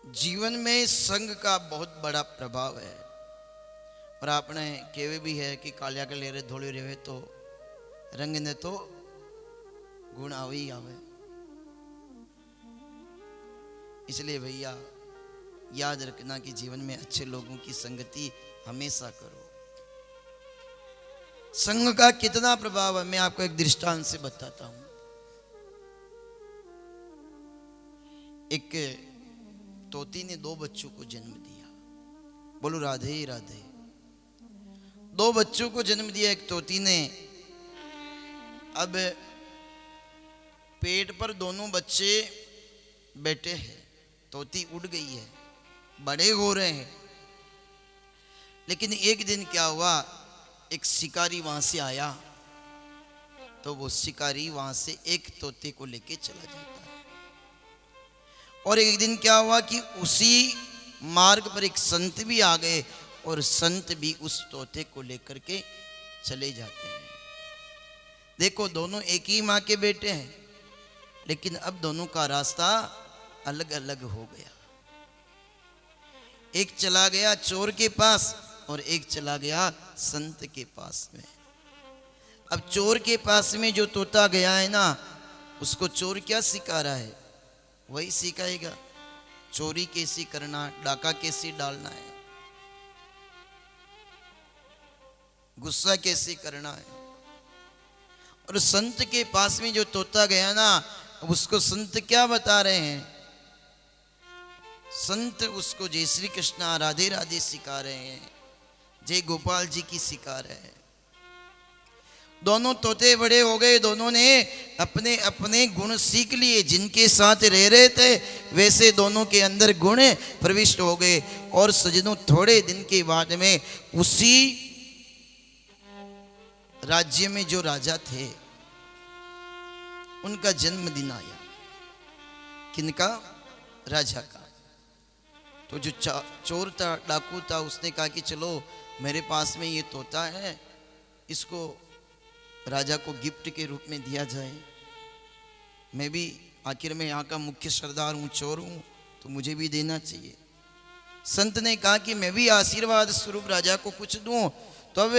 जीवन में संग का बहुत बड़ा प्रभाव है। और आपने केवे भी है कि कालिया के लेरे धोले रहे तो रंग ने तो गुण आवे ही आवे। इसलिए भैया याद रखना कि जीवन में अच्छे लोगों की संगति हमेशा करो। संग का कितना प्रभाव है मैं आपको एक दृष्टांत से बताता हूं। एक तोती ने दो बच्चों को जन्म दिया। बोलो राधे राधे। दो बच्चों को जन्म दिया एक तोती ने। अब पेट पर दोनों बच्चे बैठे हैं। तोती उड़ गई है, बड़े हो रहे हैं। लेकिन एक दिन क्या हुआ, एक शिकारी वहां से आया तो वो शिकारी वहां से एक तोते को लेके चला जाता है। और एक दिन क्या हुआ कि उसी मार्ग पर एक संत भी आ गए और संत भी उस तोते को लेकर के चले जाते हैं। देखो दोनों एक ही माँ के बेटे हैं, लेकिन अब दोनों का रास्ता अलग अलग हो गया। एक चला गया चोर के पास और एक चला गया संत के पास में। अब चोर के पास में जो तोता गया है ना, उसको चोर क्या सिखा रहा है, वही सिखाएगा। चोरी कैसी करना, डाका कैसे डालना है, गुस्सा कैसे करना है। और संत के पास में जो तोता गया ना, उसको संत क्या बता रहे हैं, संत उसको जय श्री कृष्णा राधे राधे सिखा रहे हैं, जय गोपाल जी की सिखा रहे हैं। दोनों तोते बड़े हो गए, दोनों ने अपने अपने गुण सीख लिए। जिनके साथ रह रहे थे वैसे दोनों के अंदर गुण प्रविष्ट हो गए। और सजनों थोड़े दिन के बाद में उसी राज्य में जो राजा थे उनका जन्मदिन आया। किनका? राजा का। तो जो चोर था, डाकू था, उसने कहा कि चलो मेरे पास में ये तोता है, इसको राजा को गिफ्ट के रूप में दिया जाए। मैं भी आखिर में यहाँ का मुख्य सरदार हूँ, चोर हूँ, तो मुझे भी देना चाहिए। संत ने कहा कि मैं भी आशीर्वाद स्वरूप राजा को कुछ दूं। तो अब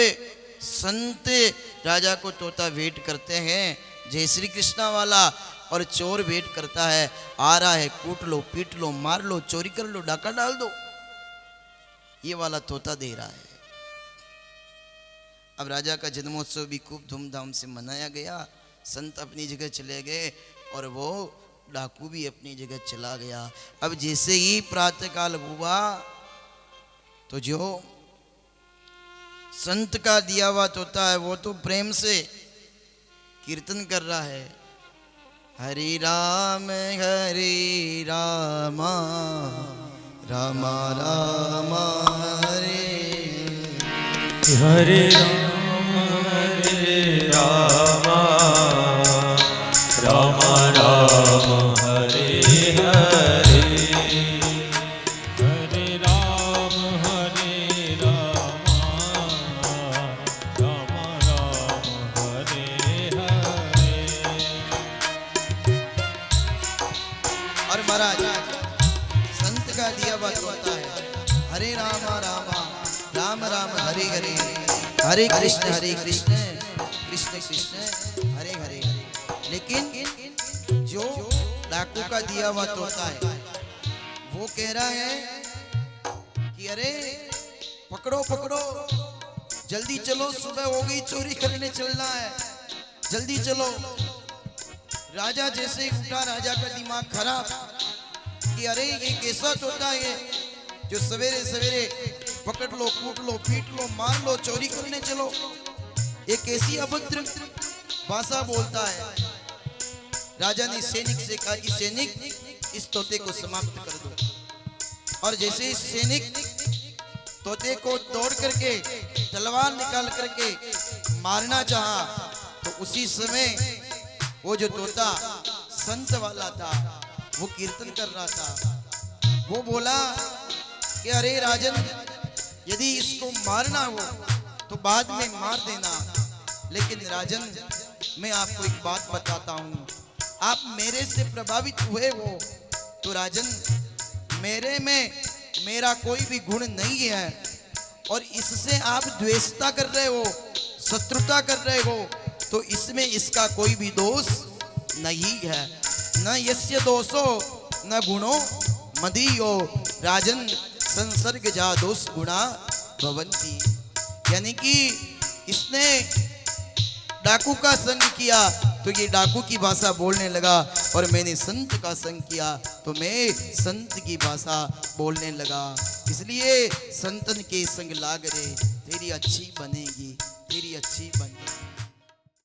संत राजा को तोता वेट करते हैं जय श्री कृष्णा वाला, और चोर वेट करता है, आ रहा है, कूट लो, पीट लो, मार लो, चोरी कर लो, डाका डाल दो। ये वाला तोता दे रहा है। अब राजा का जन्मोत्सव भी खूब धूमधाम से मनाया गया। संत अपनी जगह चले गए और वो डाकू भी अपनी जगह चला गया। अब जैसे ही प्रातःकाल हुआ तो जो संत का दिया हुआ तोता है वो तो प्रेम से कीर्तन कर रहा है, हरे राम राम राम हरे हरे राम राम राम हरे हरे। हरे राम राम राम हरे हरे। और महाराज संत का दिया हुआ तोता है, हरे राम राम राम हरे हरे, हरे कृष्ण कृष्ण कृष्ण हरे हरे। लेकिन जो डाकू का दिया हुआ तोता है वो कह रहा है कि अरे पकड़ो पकड़ो, जल्दी चलो, सुबह हो गई, चोरी करने चलना है, जल्दी चलो। राजा जैसे ही उठा, राजा का दिमाग खराब कि अरे ये कैसा तोता है जो सवेरे सवेरे पकड़ लो, कूट लो, पीट लो, मार लो, चोरी करने चलो। ये कैसी अभद्र भाषा बोलता है। राजा ने सैनिक से कहा कि सैनिक इस तोते को समाप्त कर दो। और जैसे ही सैनिक तोते को तोड़ करके तलवार निकाल करके मारना चाहा, तो उसी समय वो जो तोता संत वाला था वो कीर्तन कर रहा था। वो बोला कि अरे राजन, यदि इसको मारना हो तो बाद में मार देना, लेकिन राजन मैं आपको एक बात बताता हूं, आप मेरे से प्रभावित हुए हो तो राजन मेरे में मेरा कोई भी गुण नहीं है और इससे आप द्वेषता कर रहे हो, शत्रुता कर रहे हो, तो इसमें इसका कोई भी दोष नहीं है। न यस्य दोषो न गुणो मदीयो राजन संसर्ग जा दोष गुणा भवंती। यानी कि इसने डाकू का संग किया तो ये डाकू की भाषा बोलने लगा, और मैंने संत का संग किया तो मैं संत की भाषा बोलने लगा। इसलिए संतन के संग लाग रे, तेरी अच्छी बनेगी, तेरी अच्छी बनेगी।